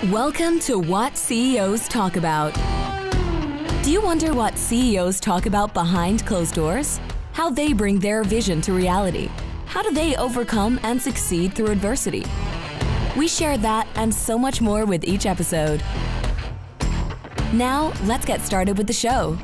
Welcome to What CEOs Talk About. Do you wonder what CEOs talk about behind closed doors? How they bring their vision to reality? How do they overcome and succeed through adversity? We share that and so much more with each episode. Now, let's get started with the show.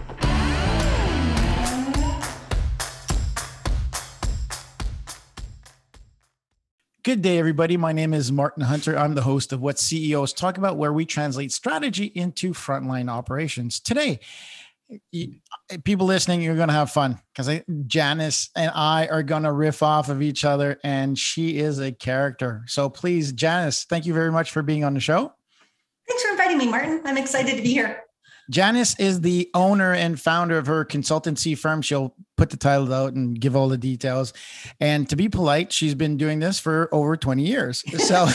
Good day, everybody. My name is Martin Hunter. I'm the host of What CEOs Talk About, where we translate strategy into frontline operations. Today, people listening, you're going to have fun because Janice and I are going to riff off of each other, and she is a character. So please, Janice, thank you very much for being on the show. Thanks for inviting me, Martin. I'm excited to be here. Janice is the owner and founder of her consultancy firm. She'll put the title out and give all the details. And to be polite, she's been doing this for over 20 years. So love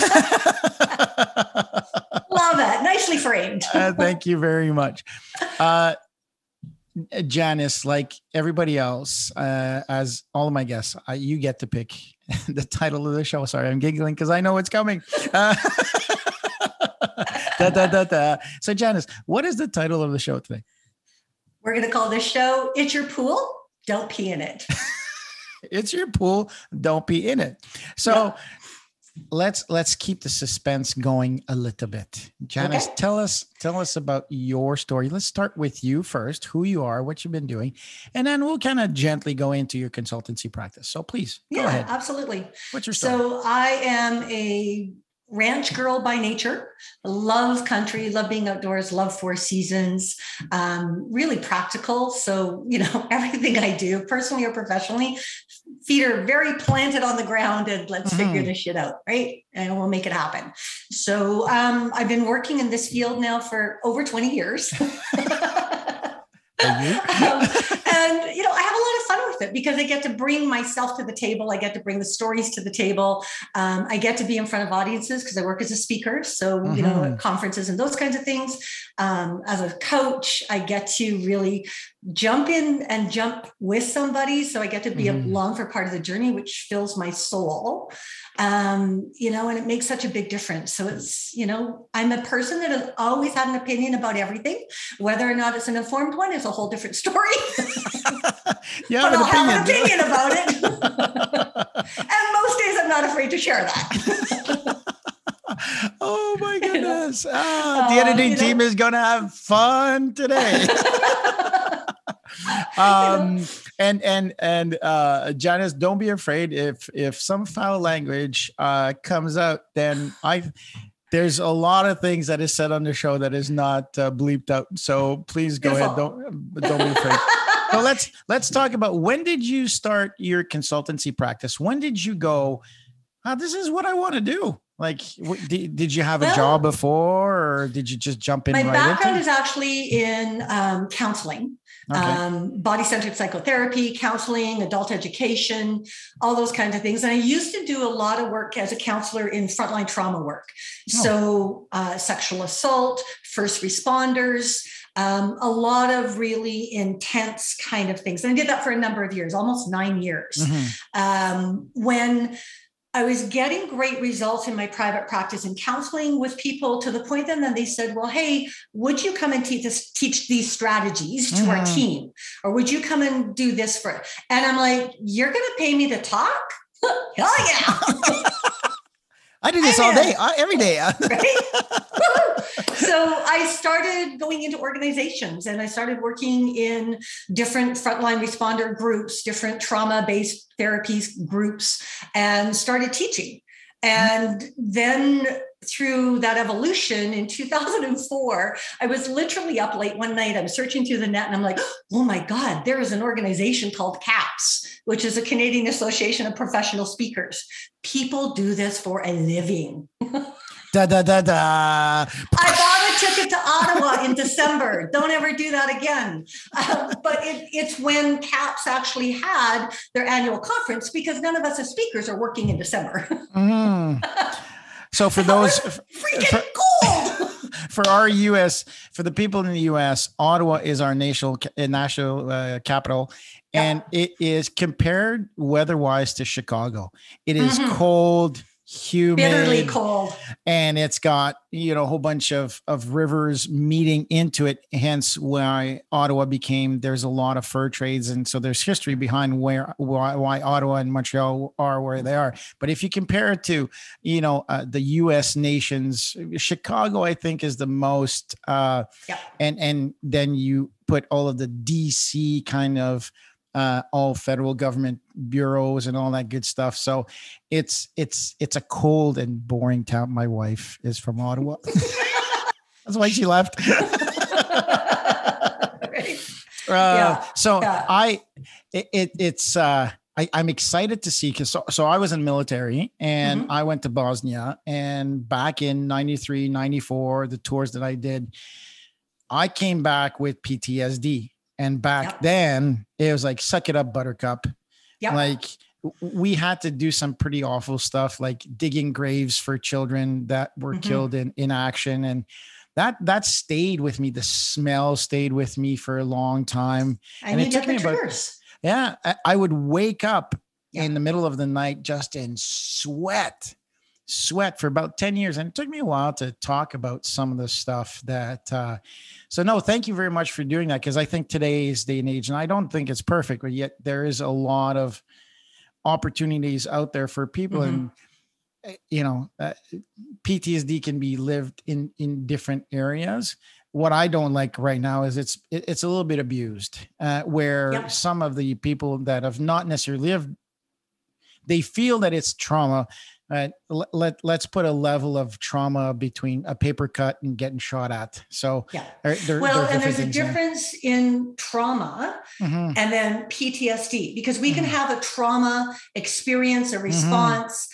it. Nicely framed. Thank you very much. Janice, like everybody else, as all of my guests, you get to pick the title of the show. Sorry, I'm giggling because I know it's coming. So Janice, what is the title of the show today? We're going to call this show, It's Your Pool, Don't Pee in It. It's your pool, don't pee in it. So let's keep the suspense going a little bit. Janice, tell us about your story. Let's start with you first, who you are, what you've been doing, and then we'll kind of gently go into your consultancy practice. So please go ahead. Absolutely. What's your story? So I am a ranch girl by nature, love country, love being outdoors, love four seasons, really practical. So, everything I do personally or professionally, feet are very planted on the ground and let's figure this shit out. Right. And we'll make it happen. So, I've been working in this field now for over 20 years. And, I have a lot of fun with it because I get to bring myself to the table. I get to bring the stories to the table. I get to be in front of audiences because I work as a speaker. So, at conferences and those kinds of things. As a coach, I get to really jump in and jump with somebody. So I get to be along for part of the journey, which fills my soul. And it makes such a big difference. So it's, I'm a person that has always had an opinion about everything, whether or not it's an informed one is a whole different story. Yeah, but I'll have an opinion about it. And most days I'm not afraid to share that. Oh my goodness. The editing team is going to have fun today. And Janice, don't be afraid if some foul language comes out, then there's a lot of things that is said on the show that is not bleeped out. So please go ahead. Don't be afraid. So let's talk about, when did you start your consultancy practice? When did you go, this is what I want to do? Like, did you have a job before, or did you just jump in? My background is actually in counseling, body-centered psychotherapy, counseling, adult education, all those kinds of things. And I used to do a lot of work as a counselor in frontline trauma work. So sexual assault, first responders, a lot of really intense kind of things. And I did that for a number of years, almost 9 years. When I was getting great results in my private practice and counseling with people, to the point then they said, well, hey, would you come and teach these strategies to our team? Or would you come and do this for it? And I'm like, you're going to pay me to talk? Hell yeah. I do this all day, every day. Right? So I started going into organizations and I started working in different frontline responder groups, different trauma-based therapies groups, and started teaching. And then through that evolution in 2004, I was literally up late one night. I'm searching through the net and I'm like, oh my God, there is an organization called CAPS, which is a Canadian Association of Professional Speakers. People do this for a living. I bought a ticket to Ottawa in December. Don't ever do that again. But it's when CAPS actually had their annual conference, because none of us as speakers are working in December. So for those freaking cold. For the people in the US, Ottawa is our national capital, and it is compared weather-wise to Chicago. It is cold. humid, bitterly cold, and it's got, a whole bunch of rivers meeting into it. Hence why Ottawa there's a lot of fur trades. And so there's history behind why Ottawa and Montreal are where they are. But if you compare it to, the US nations, Chicago, I think is the most, and then you put all of the DC kind of, all federal government bureaus and all that good stuff. So it's a cold and boring town. My wife is from Ottawa. That's why she left. I'm excited to see, because so I was in the military, and I went to Bosnia, and back in 93, 94, the tours that I did, I came back with PTSD. And back then it was like, suck it up, buttercup. Like we had to do some pretty awful stuff, like digging graves for children that were killed in action. And that stayed with me. The smell stayed with me for a long time. And it took me I would wake up in the middle of the night just in sweat for about 10 years. And it took me a while to talk about some of the stuff that, so no, thank you very much for doing that. Cause I think today's day and age, and I don't think it's perfect, but yet there is a lot of opportunities out there for people. And, PTSD can be lived in different areas. What I don't like right now is it's a little bit abused, where some of the people that have not necessarily lived, they feel that it's trauma. Let's put a level of trauma between a paper cut and getting shot at. So there's a difference in trauma and then PTSD, because we can have a trauma experience, a response.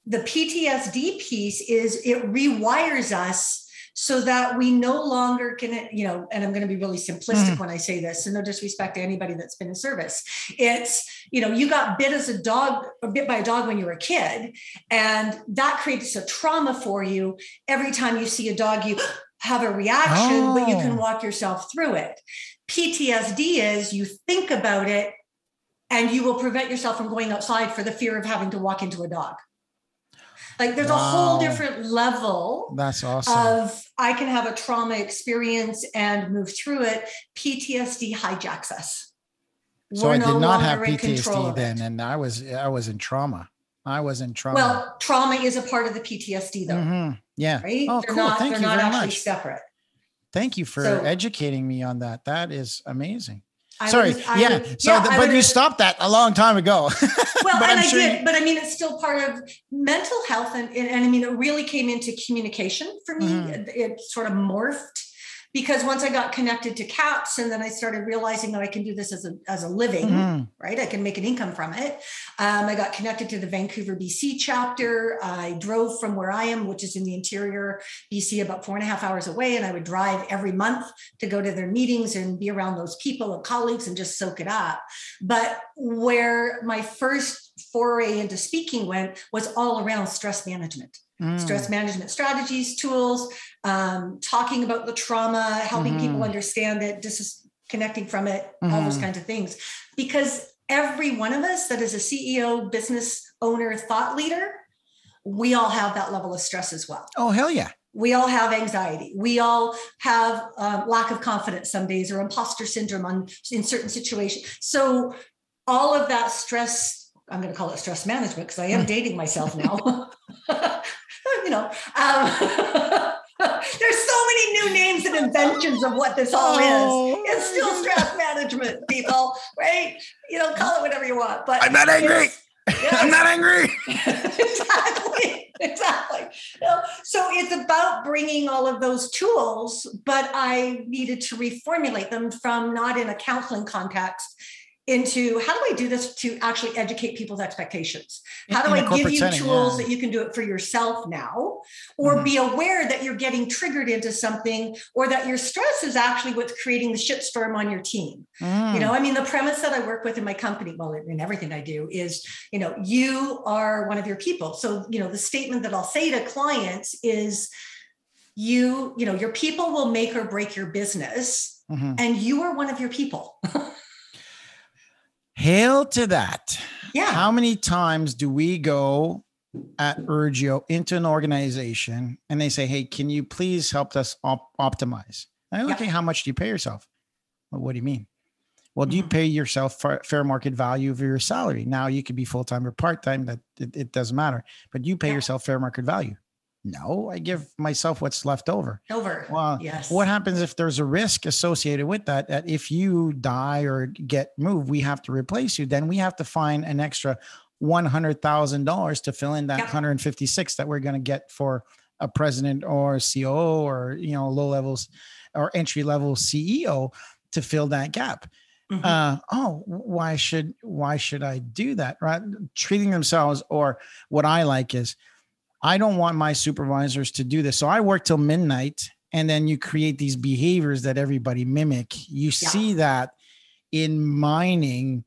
The PTSD piece is it rewires us so that we no longer can, and I'm going to be really simplistic when I say this, so no disrespect to anybody that's been in service. It's, you got bit by a dog when you were a kid, and that creates a trauma for you. Every time you see a dog, you have a reaction, but you can walk yourself through it. PTSD is you think about it and you will prevent yourself from going outside for the fear of having to walk into a dog. Like there's a whole different level. That's awesome. Of I can have a trauma experience and move through it. PTSD hijacks us. So I did not have PTSD then, and I was in trauma. Well, trauma is a part of the PTSD though. Yeah. Right? Oh, they're cool. not, Thank they're you not very actually much. separate. Thank you for educating me on that. That is amazing. But you stopped that a long time ago. Well, but I did, but I mean, it's still part of mental health. And I mean, it really came into communication for me. It sort of morphed, because once I got connected to CAPS, and then I started realizing that I can do this as a living, right? I can make an income from it. I got connected to the Vancouver, BC chapter. I drove from where I am, which is in the interior BC, about 4.5 hours away. And I would drive every month to go to their meetings and be around those people and colleagues and just soak it up. But where my first foray into speaking went was all around stress management. Stress management strategies, tools, talking about the trauma, helping people understand it, disconnecting from it, all those kinds of things. Because every one of us that is a CEO, business owner, thought leader, we all have that level of stress as well. Oh, hell yeah. We all have anxiety. We all have lack of confidence some days, or imposter syndrome in certain situations. So all of that stress, I'm going to call it stress management because I am dating myself now. There's so many new names and inventions of what this all is. It's still stress management, people, right? Call it whatever you want. But I'm not angry. I'm not angry. Exactly. So it's about bringing all of those tools, but I needed to reformulate them from not in a counseling context into how do I do this to actually educate people's expectations? How do I give you tools that you can do it for yourself now, or be aware that you're getting triggered into something, or that your stress is actually what's creating the shitstorm on your team. I mean, the premise that I work with in my company, well, in everything I do is, you are one of your people. So, the statement that I'll say to clients is, your people will make or break your business, and you are one of your people. Hail to that. Yeah. How many times do we go at Urgio into an organization and they say, hey, can you please help us optimize? Okay, how much do you pay yourself? Well, what do you mean? Well, do you pay yourself fair market value of your salary? Now you could be full-time or part-time, that it doesn't matter, but you pay yourself fair market value. No, I give myself what's left over. Well, yes. What happens if there's a risk associated with that? That if you die or get moved, we have to replace you. Then we have to find an extra $100,000 to fill in that 156 that we're going to get for a president or a COO or, low levels or entry level CEO to fill that gap. Why should I do that? Right? Treating themselves, or what I like is, I don't want my supervisors to do this. So I work till midnight, and then you create these behaviors that everybody mimic. You see that in mining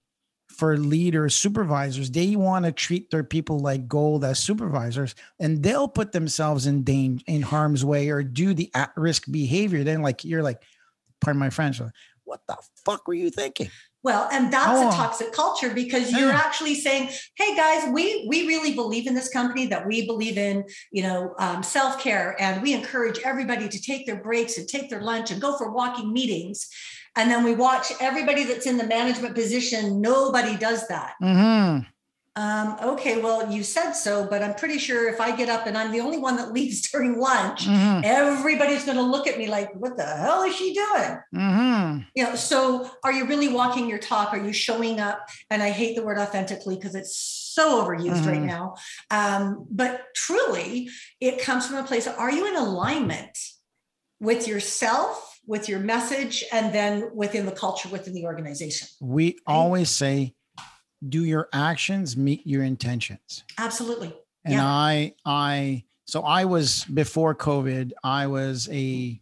for leaders, supervisors. They want to treat their people like gold as supervisors, and they'll put themselves in harm's way or do the at-risk behavior. Then you're like, pardon my French, what the fuck were you thinking? Well, and that's a toxic culture, because you're actually saying, hey guys, we really believe in this company, that we believe in, self-care, and we encourage everybody to take their breaks and take their lunch and go for walking meetings. And then we watch everybody that's in the management position. Nobody does that. Okay, well, you said so, but I'm pretty sure if I get up and I'm the only one that leaves during lunch, everybody's going to look at me like, what the hell is she doing? So are you really walking your talk? Are you showing up? And I hate the word authentically because it's so overused right now. But truly, it comes from a place of, are you in alignment with yourself, with your message, and then within the culture, within the organization? We always say, do your actions meet your intentions? Absolutely. And so I was, before COVID, I was a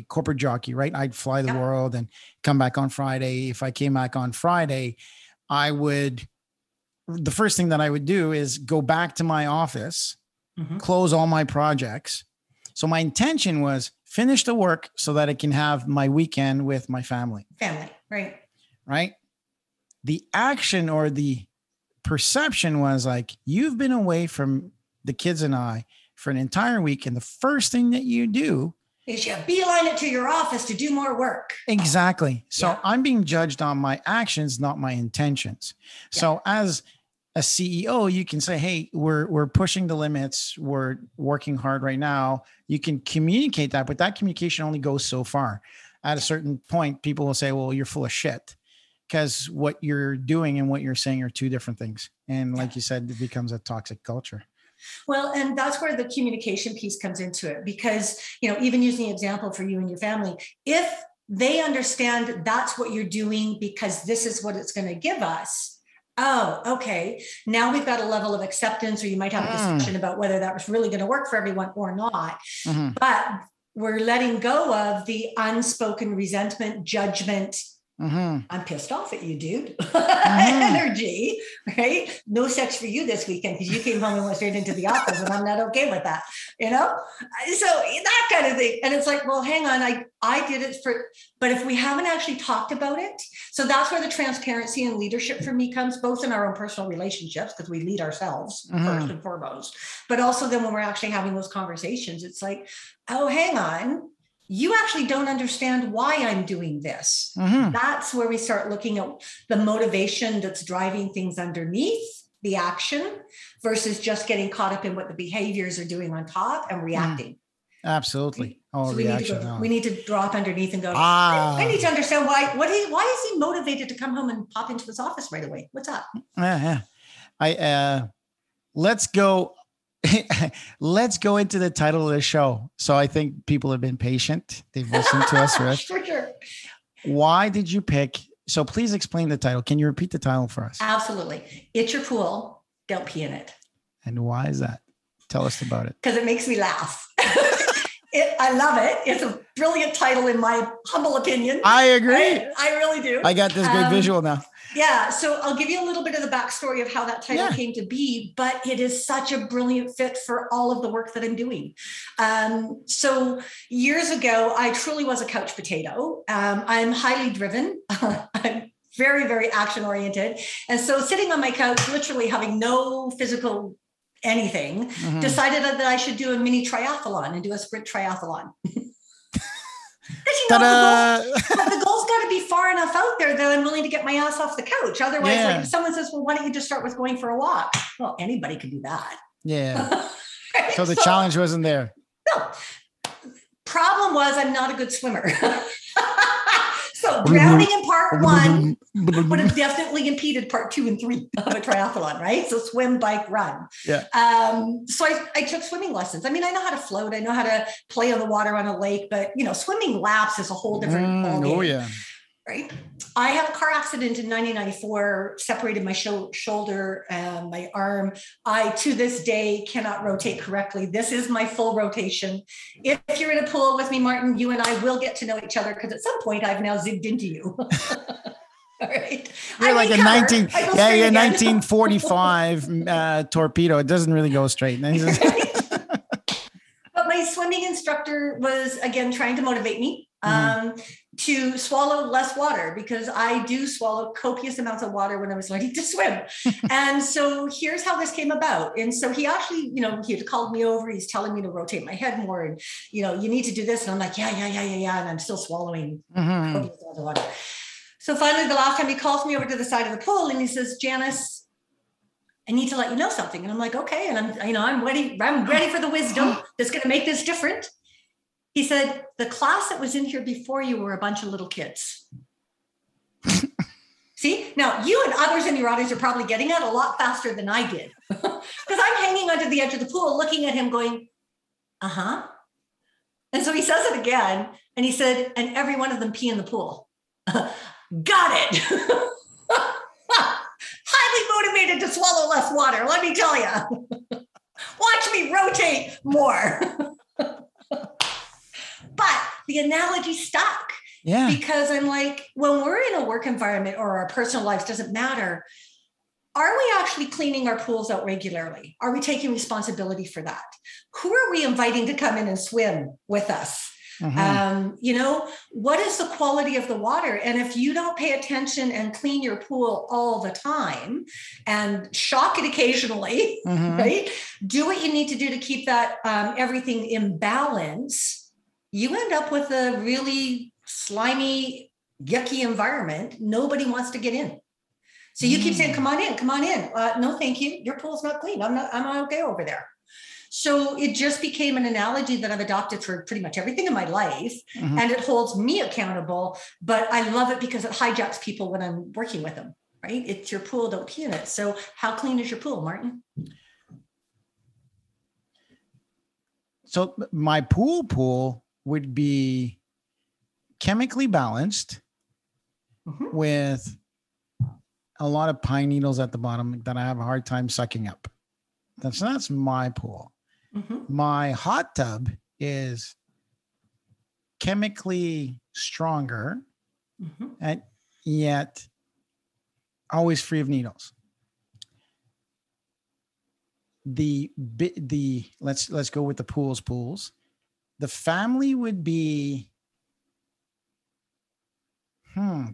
corporate jockey, right? I'd fly the world and come back on Friday. If I came back on Friday, the first thing that I would do is go back to my office, close all my projects. So my intention was finish the work so that I can have my weekend with my family. Right. Right. The action or the perception was like, you've been away from the kids and I for an entire week, and the first thing that you do is you beeline it to your office to do more work. Exactly. So I'm being judged on my actions, not my intentions. So as a CEO, you can say, hey, we're pushing the limits. We're working hard right now. You can communicate that, but that communication only goes so far. At a certain point, people will say, well, you're full of shit. Because what you're doing and what you're saying are two different things. And like you said, it becomes a toxic culture. Well, and that's where the communication piece comes into it, because, even using the example for you and your family, if they understand that's what you're doing because this is what it's going to give us. Oh, okay. Now we've got a level of acceptance, or you might have a discussion about whether that was really going to work for everyone or not. But we're letting go of the unspoken resentment, judgment. I'm pissed off at you, dude. Energy, right? No sex for you this weekend because you came home and went straight into the office, and I'm not okay with that, So that kind of thing. And it's like, well, hang on, I did it but if we haven't actually talked about it, so that's where the transparency and leadership for me comes, both in our own personal relationships, because we lead ourselves first and foremost, but also then when we're actually having those conversations, it's like, oh, hang on. You actually don't understand why I'm doing this. That's where we start looking at the motivation that's driving things underneath the action versus just getting caught up in what the behaviors are doing on top and reacting. Absolutely. So we need to drop underneath and go, I need to understand why is he motivated to come home and pop into his office right away? What's up? Let's go. Let's go into the title of the show. So I think people have been patient. They've listened to us, right? For sure. Why did you pick? So please explain the title. Can you repeat the title for us? Absolutely. It's your pool. Don't pee in it. And why is that? Tell us about it. Because it makes me laugh. I love it. It's a brilliant title, in my humble opinion. I agree. I really do. I got this great visual now. Yeah. So I'll give you a little bit of the backstory of how that title came to be, but it is such a brilliant fit for all of the work that I'm doing. So years ago, I truly was a couch potato. I'm highly driven. I'm very, very action oriented. And so sitting on my couch, literally having no physical anything, decided that I should do a mini triathlon and do a sprint triathlon. Because the goal's got to be far enough out there that I'm willing to get my ass off the couch. Otherwise, like if someone says, well, why don't you just start with going for a walk? Well, anybody can do that. Yeah. Right? So the challenge wasn't there. No. Problem was I'm not a good swimmer. So drowning in part 1 would have definitely impeded part 2 and 3 of a triathlon, right? So swim, bike, run. Yeah. So I took swimming lessons. I mean, I know how to float. I know how to play on the water on a lake, but swimming laps is a whole different ballgame. Oh yeah. Right. I had a car accident in 1994, separated my shoulder and my arm. I, to this day, cannot rotate correctly. This is my full rotation. If you're in a pool with me, Martin, you and I will get to know each other because at some point I've now zigged into you. All right. You're like a 1945 torpedo. It doesn't really go straight. But my swimming instructor was, again, trying to motivate me to swallow less water, because I do swallow copious amounts of water when I was learning to swim. And so here's how this came about. And so he actually, he had called me over. He's telling me to rotate my head more and, you need to do this. And I'm like, yeah. And I'm still swallowing copious amounts of water. So finally, the last time he calls me over to the side of the pool and he says, Janice, I need to let you know something. And I'm like, okay. And I'm ready for the wisdom that's going to make this different. He said, the class that was in here before you were a bunch of little kids. See, now you and others in your audience are probably getting it a lot faster than I did. Because I'm hanging onto the edge of the pool, looking at him going, And so he says it again. And he said, and every one of them pee in the pool. Got it. Highly motivated to swallow less water, let me tell you. Watch me rotate more. But the analogy stuck. Yeah. Because I'm like, when we're in a work environment or our personal lives, doesn't matter. Are we actually cleaning our pools out regularly? Are we taking responsibility for that? Who are we inviting to come in and swim with us? What is the quality of the water? And if you don't pay attention and clean your pool all the time and shock it occasionally, right? Do what you need to do to keep that everything in balance. You end up with a really slimy, yucky environment. Nobody wants to get in. So you keep saying, come on in. No, thank you. Your pool's not clean. I'm okay over there. So it just became an analogy that I've adopted for pretty much everything in my life. And it holds me accountable, but I love it because it hijacks people when I'm working with them, right? It's your pool, don't pee in it. So how clean is your pool, Martin? So my pool would be chemically balanced with a lot of pine needles at the bottom that I have a hard time sucking up. That's my pool. My hot tub is chemically stronger and yet always free of needles. Let's go with the pools. The family would be,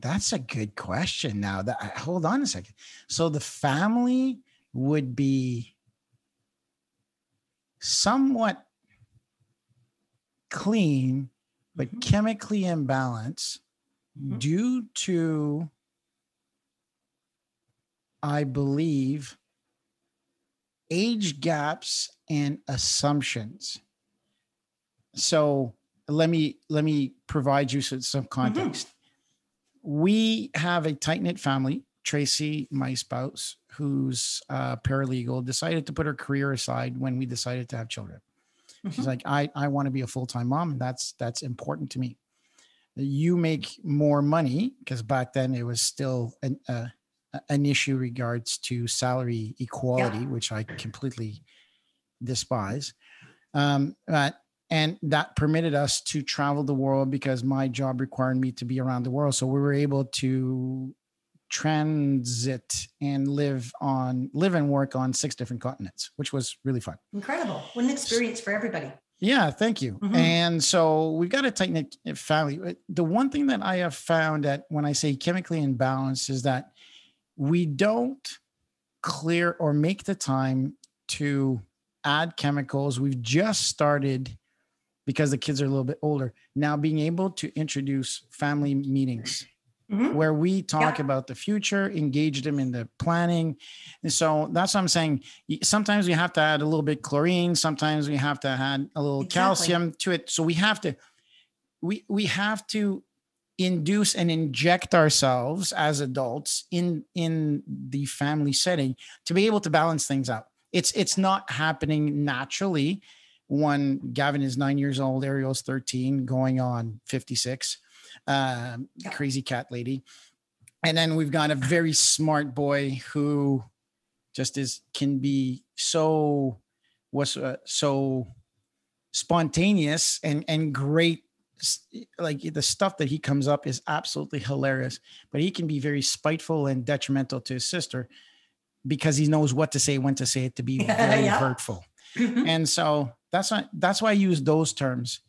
that's a good question. Now hold on a second. So the family would be somewhat clean, but chemically imbalanced due to, I believe, age gaps and assumptions. So let me provide you some context. We have a tight-knit family. Tracy, my spouse, who's paralegal, decided to put her career aside when we decided to have children. She's like, I want to be a full-time mom, and that's important to me. You make more money, because back then it was still an issue regards to salary equality, which I completely despise. And that permitted us to travel the world because my job required me to be around the world. So we were able to transit and live and work on 6 different continents, which was really fun. Incredible. What an experience for everybody. Yeah, thank you. And so we've got a tight-knit family. The one thing that I have found that when I say chemically imbalanced is that we don't clear or make the time to add chemicals. We've just started, because the kids are a little bit older now, being able to introduce family meetings where we talk about the future, engage them in the planning. And so that's what I'm saying. Sometimes we have to add a little bit chlorine. Sometimes we have to add a little calcium to it. So we have to induce and inject ourselves as adults in the family setting to be able to balance things out. It's not happening naturally. One, Gavin is 9 years old, Ariel's 13, going on 56, crazy cat lady. And then we've got a very smart boy who just can be so spontaneous and great. Like the stuff that he comes up is absolutely hilarious, but he can be very spiteful and detrimental to his sister because he knows what to say, when to say it to be very hurtful. And so that's why I use those terms.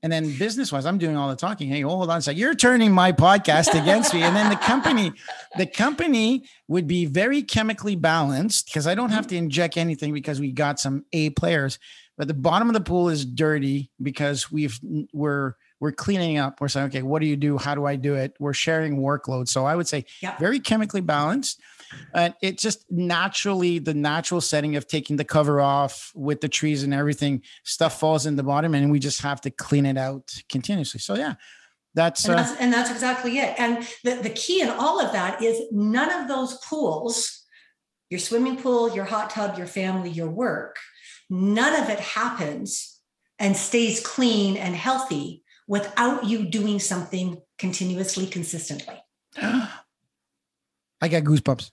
And then business wise, I'm doing all the talking. Hey, hold on a second. You're turning my podcast against me. And then the company would be very chemically balanced because I don't have to inject anything because we got some A players, but the bottom of the pool is dirty because we're cleaning up. We're saying, okay, what do you do? How do I do it? We're sharing workload. So I would say very chemically balanced. And it just naturally, the natural setting of taking the cover off with the trees and everything, stuff falls in the bottom and we just have to clean it out continuously. So yeah, that's exactly it. And the key in all of that is none of those pools, your swimming pool, your hot tub, your family, your work, none of it happens and stays clean and healthy without you doing something continuously, consistently. I got goosebumps.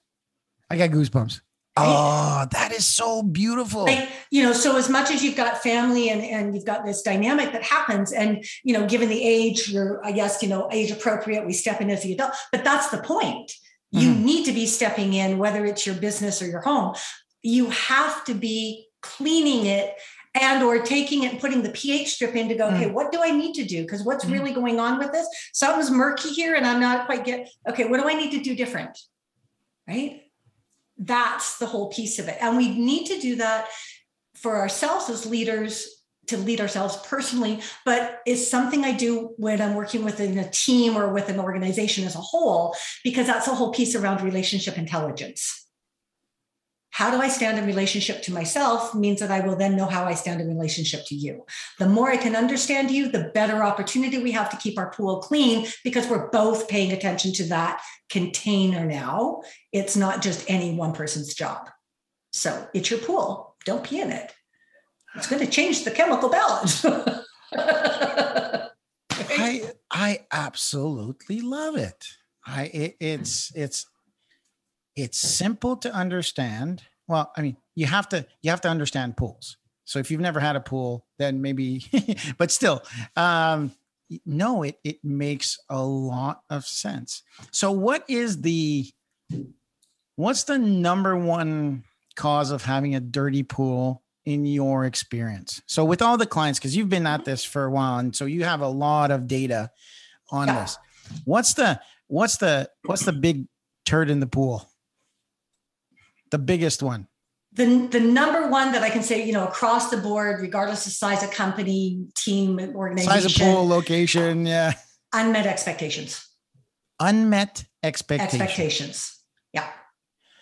Oh, that is so beautiful. Like, so as much as you've got family and you've got this dynamic that happens and, given the age, you're, I guess, age appropriate, we step in as the adult, but that's the point. You need to be stepping in, whether it's your business or your home. You have to be cleaning it and or taking it and putting the pH strip in to go, okay, what do I need to do? Because what's really going on with this? Something's murky here and I'm not quite okay, what do I need to do different? Right? That's the whole piece of it. And we need to do that for ourselves as leaders, to lead ourselves personally, but it's something I do when I'm working within a team or with an organization as a whole, because that's a whole piece around relationship intelligence. How do I stand in relationship to myself means that I will then know how I stand in relationship to you. The more I can understand you, the better opportunity we have to keep our pool clean because we're both paying attention to that container now. It's not just any one person's job. So it's your pool. Don't pee in it. It's going to change the chemical balance. I absolutely love it. It's simple to understand. Well, I mean, you have to understand pools. So if you've never had a pool, then maybe, but still, no, it makes a lot of sense. So what's the number one cause of having a dirty pool in your experience? So with all the clients, because you've been at this for a while, and so you have a lot of data on this. What's the big turd in the pool? The biggest one. The number one that I can say, across the board, regardless of size of company, team, organization. Size of pool, location, yeah. Unmet expectations. Expectations. Yeah.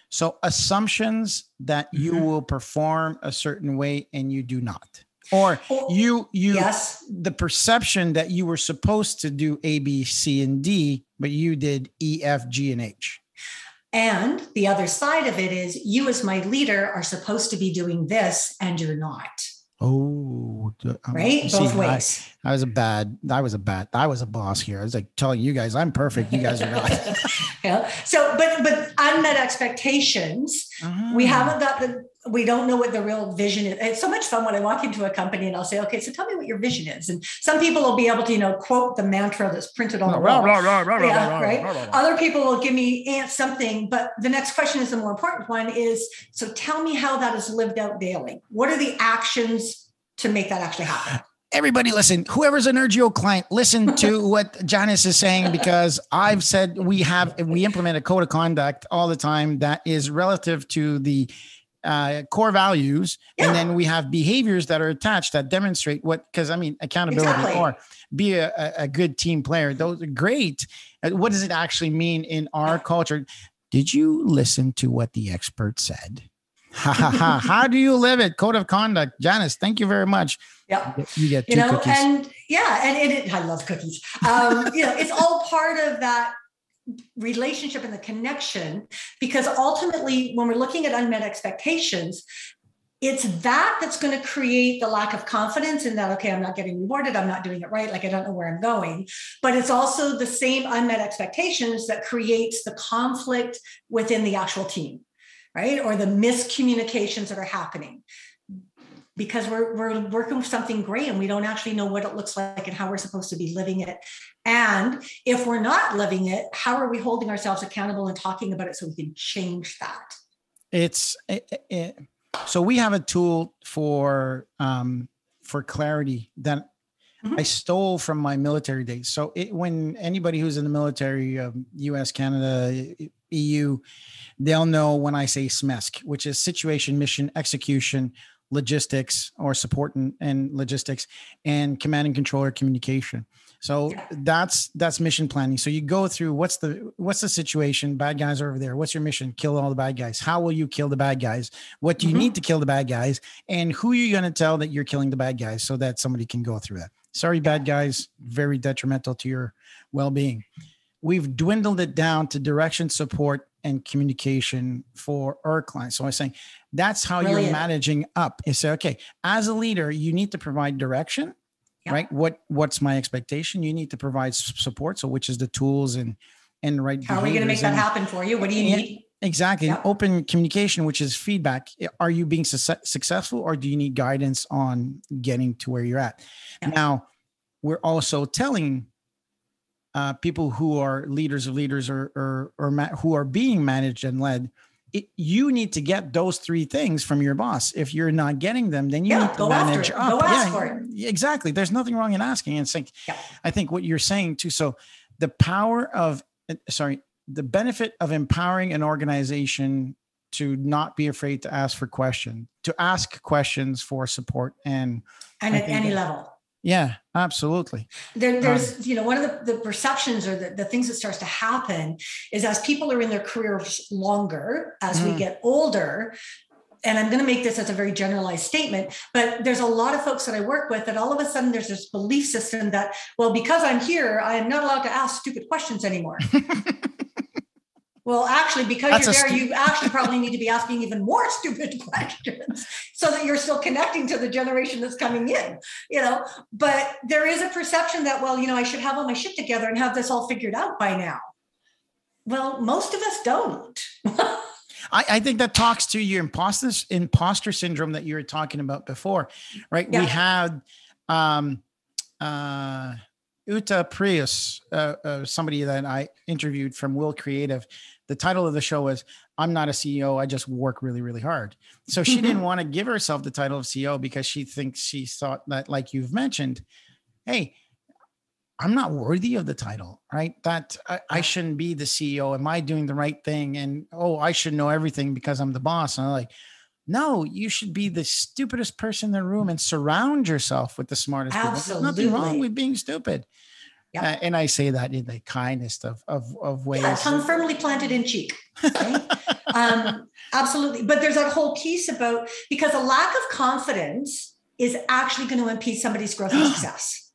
So assumptions that you will perform a certain way and you do not. Or the perception that you were supposed to do A, B, C, and D, but you did E, F, G, and H. And the other side of it is you as my leader are supposed to be doing this and you're not. Oh, right. Both ways. I was a boss here. I was like telling you guys, I'm perfect. You guys are not. Yeah. So, but unmet expectations, we haven't got we don't know what the real vision is. It's so much fun when I walk into a company and I'll say, okay, so tell me what your vision is. And some people will be able to, quote the mantra that's printed on the wall. Right. Other people will give me something, but the next question is the more important one is, so tell me how that is lived out daily. What are the actions to make that actually happen? Everybody listen, whoever's an Urgio client, listen to what Janice is saying, because I've said we implement a code of conduct all the time that is relative to the core values, and then we have behaviors that are attached that demonstrate because accountability or be a good team player. Those are great. What does it actually mean in our culture? Did you listen to what the expert said? How do you live it? Code of conduct. Janice, thank you very much. Yeah. You get two cookies. And I love cookies. It's all part of that relationship and the connection, because ultimately when we're looking at unmet expectations, it's that's going to create the lack of confidence in that, okay, I'm not getting rewarded, I'm not doing it right, like I don't know where I'm going. But it's also the same unmet expectations that creates the conflict within the actual team, right? Or the miscommunications that are happening. Because we're working with something gray and we don't actually know what it looks like and how we're supposed to be living it. And if we're not living it, how are we holding ourselves accountable and talking about it so we can change that? So we have a tool for clarity that I stole from my military days. So when anybody who's in the military, US, Canada, EU, they'll know when I say SMESC, which is situation, mission, execution, logistics, or support and logistics, and command and control or communication. So that's mission planning. So you go through what's the situation? Bad guys are over there. What's your mission? Kill all the bad guys. How will you kill the bad guys? What do you need to kill the bad guys? And who are you going to tell that you're killing the bad guys so that somebody can go through that? Sorry, bad guys, very detrimental to your well-being. We've dwindled it down to direction, support, and communication for our clients. So I'm saying that's how you're managing up. You say, okay, as a leader, you need to provide direction, right? What's my expectation? You need to provide support. So which is the tools and right. How are we going to make that happen for you? What do you need? Exactly. Yep. Open communication, which is feedback. Are you being successful, or do you need guidance on getting to where you're at? Yep. Now, we're also telling people who are leaders of leaders or who are being managed and led, you need to get those three things from your boss. If you're not getting them, then you need to manage up. Go ask for it. Exactly. There's nothing wrong in asking. And think, I think what you're saying too. So the benefit of empowering an organization to not be afraid to ask for questions, to ask questions for support and at any level. Yeah, absolutely. There's, one of the perceptions or the things that starts to happen is as people are in their careers longer, as we get older, and I'm going to make this as a very generalized statement, but there's a lot of folks that I work with that all of a sudden there's this belief system that, well, because I'm here, I am not allowed to ask stupid questions anymore. Well, actually, because you're there, you actually probably need to be asking even more stupid questions so that you're still connecting to the generation that's coming in, But there is a perception that, well, I should have all my shit together and have this all figured out by now. Well, most of us don't. I think that talks to your imposter syndrome that you were talking about before, right? Yeah. We had Uta Prius, somebody that I interviewed from Will Creative. The title of the show was, I'm not a CEO, I just work really, really hard. So she didn't want to give herself the title of CEO because she thought that, like you've mentioned, hey, I'm not worthy of the title, right? That I shouldn't be the CEO. Am I doing the right thing? And, I should know everything because I'm the boss. And I'm like, no, you should be the stupidest person in the room and surround yourself with the smartest people. There's nothing wrong with being stupid. Yep. And I say that in the kindest of ways. Yeah, tongue firmly planted in cheek. Okay? Absolutely. But there's that whole piece about, because a lack of confidence is actually going to impede somebody's growth and success.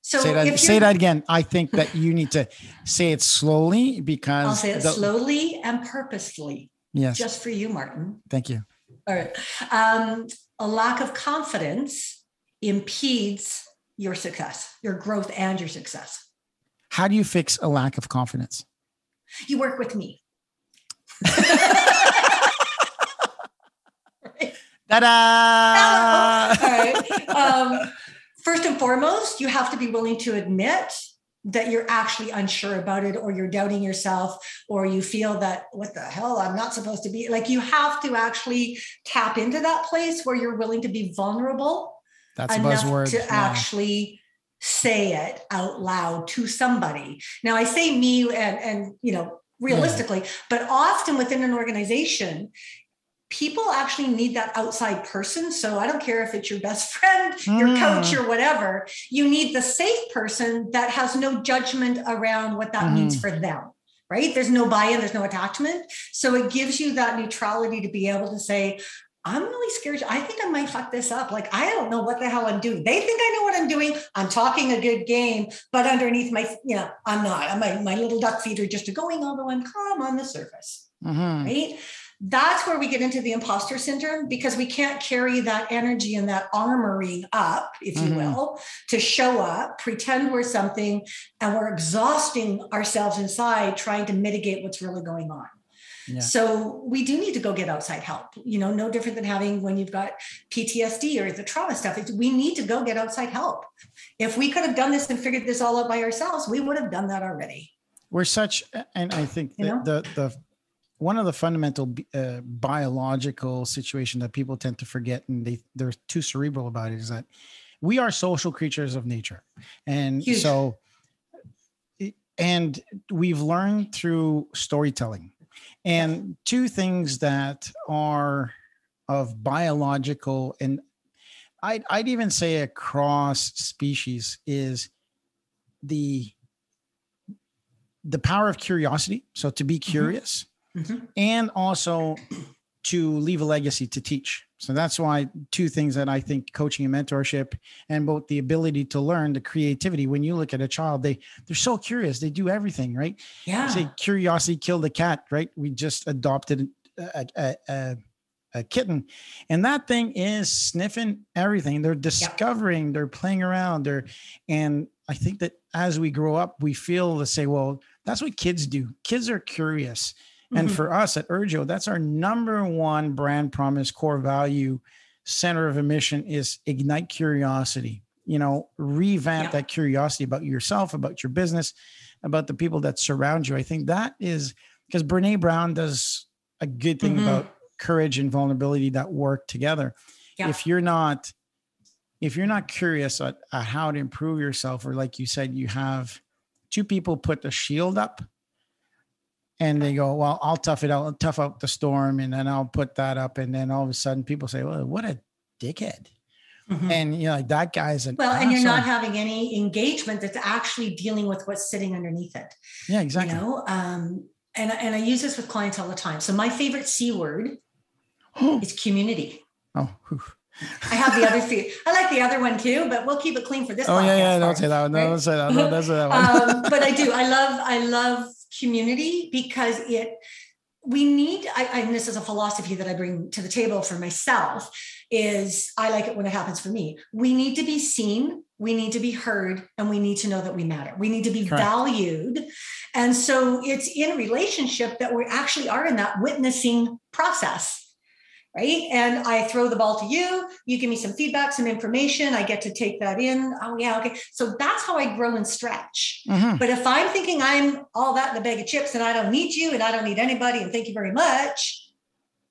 So say that again. I think that you need to say it slowly because I'll say it slowly and purposefully. Yes. Just for you, Martin. Thank you. All right. A lack of confidence impedes your success, your growth and your success. How do you fix a lack of confidence? You work with me. Right. Ta-da! All right. First and foremost, you have to be willing to admit that you're actually unsure about it, or you're doubting yourself, or you feel that, what the hell, I'm not supposed to be. Like, you have to actually tap into that place where you're willing to be vulnerable. That's enough buzzword. To actually say it out loud to somebody. Now, I say me and realistically. But often within an organization, people actually need that outside person. So I don't care if it's your best friend, your coach, or whatever. You need the safe person that has no judgment around what that means for them, right? There's no buy-in, there's no attachment. So it gives you that neutrality to be able to say, I'm really scared. I think I might fuck this up. Like, I don't know what the hell I'm doing. They think I know what I'm doing. I'm talking a good game, but underneath my, I'm not. My little duck feet are just going, although I'm calm on the surface, right? That's where we get into the imposter syndrome, because we can't carry that energy and that armoring up, if you will, to show up, pretend we're something, and we're exhausting ourselves inside trying to mitigate what's really going on. Yeah. So we do need to go get outside help, no different than having when you've got PTSD or the trauma stuff. We need to go get outside help. If we could have done this and figured this all out by ourselves, we would have done that already. And I think the one of the fundamental biological situation that people tend to forget, and they're too cerebral about it, is that we are social creatures of nature. And Huge. And we've learned through storytelling. And two things that are of biological, and I'd even say across species, is the power of curiosity. So to be curious. And also to leave a legacy, to teach. So that's why two things that I think coaching and mentorship, and both the ability to learn, the creativity. When you look at a child, they're so curious. They do everything, right? Yeah. Say curiosity killed the cat, right? We just adopted a kitten, and that thing is sniffing everything. They're discovering, they're playing around, and I think that as we grow up, we feel to say, well, that's what kids do. Kids are curious. And for us at Urgio, that's our number one brand promise, core value, center of a mission is ignite curiosity. Revamp that curiosity about yourself, about your business, about the people that surround you. I think that is because Brene Brown does a good thing about courage and vulnerability that work together. Yeah. If you're not curious at how to improve yourself, or like you said, you have two people put the shield up, and they go, well, I'll tough it out. I'll tough out the storm. And then I'll put that up. And then all of a sudden people say, well, what a dickhead. And like that guy's an asshole. And you're not having any engagement that's actually dealing with what's sitting underneath it. Yeah, exactly. And I use this with clients all the time. So my favorite C word is community. Oh, I have the other few. I like the other one too, but we'll keep it clean for this. Oh yeah. Don't say that one. No, don't say that. No, don't say that one. But I do. I love community, because we need, and this is a philosophy that I bring to the table for myself, is I like it when it happens for me. We need to be seen, we need to be heard, and we need to know that we matter. We need to be valued. And so it's in a relationship that we actually are in that witnessing process. Right. And I throw the ball to you. You give me some feedback, some information. I get to take that in. Oh, yeah. Okay. So that's how I grow and stretch. But if I'm thinking I'm all that in a bag of chips and I don't need you and I don't need anybody and thank you very much,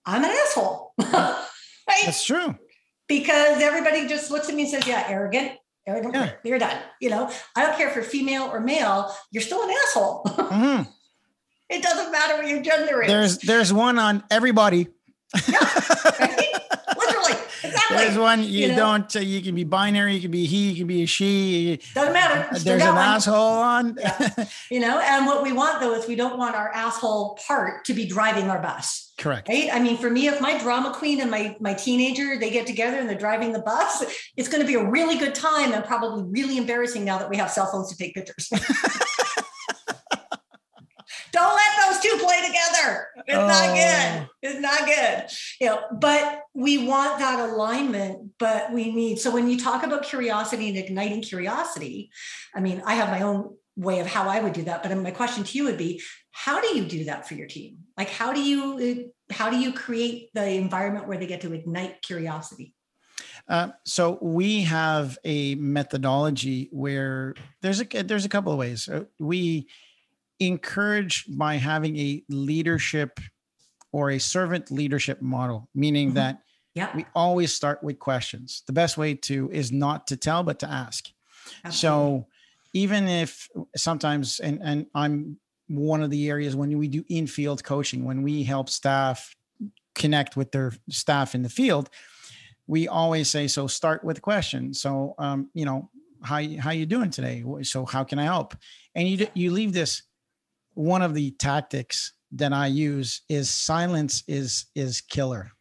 I'm an asshole. Right. That's true. Because everybody just looks at me and says, yeah, arrogant, you're done. I don't care if you're female or male. You're still an asshole. It doesn't matter what your gender is. There's one on everybody. Yeah, right? Literally, exactly. There's one you don't. You can be binary. You can be he. You can be a she. Doesn't matter. There's an asshole on. And what we want though is we don't want our asshole part to be driving our bus. Correct. Right. I mean, for me, if my drama queen and my teenager, they get together and they're driving the bus, it's going to be a really good time and probably really embarrassing now that we have cell phones to take pictures. Don't let those two play together. It's not good. It's not good. But we want that alignment, but we need, so when you talk about curiosity and igniting curiosity, I mean, I have my own way of how I would do that. But my question to you would be, how do you do that for your team? Like, how do you create the environment where they get to ignite curiosity? So we have a methodology where there's a couple of ways. We encourage by having a leadership or a servant leadership model, meaning that we always start with questions. The best way is not to tell, but to ask. Absolutely. So even if sometimes, and I'm one of the areas when we do in-field coaching, when we help staff connect with their staff in the field, we always say, so start with a question. So, how you doing today? So how can I help? And you leave this. One of the tactics that I use is silence is killer.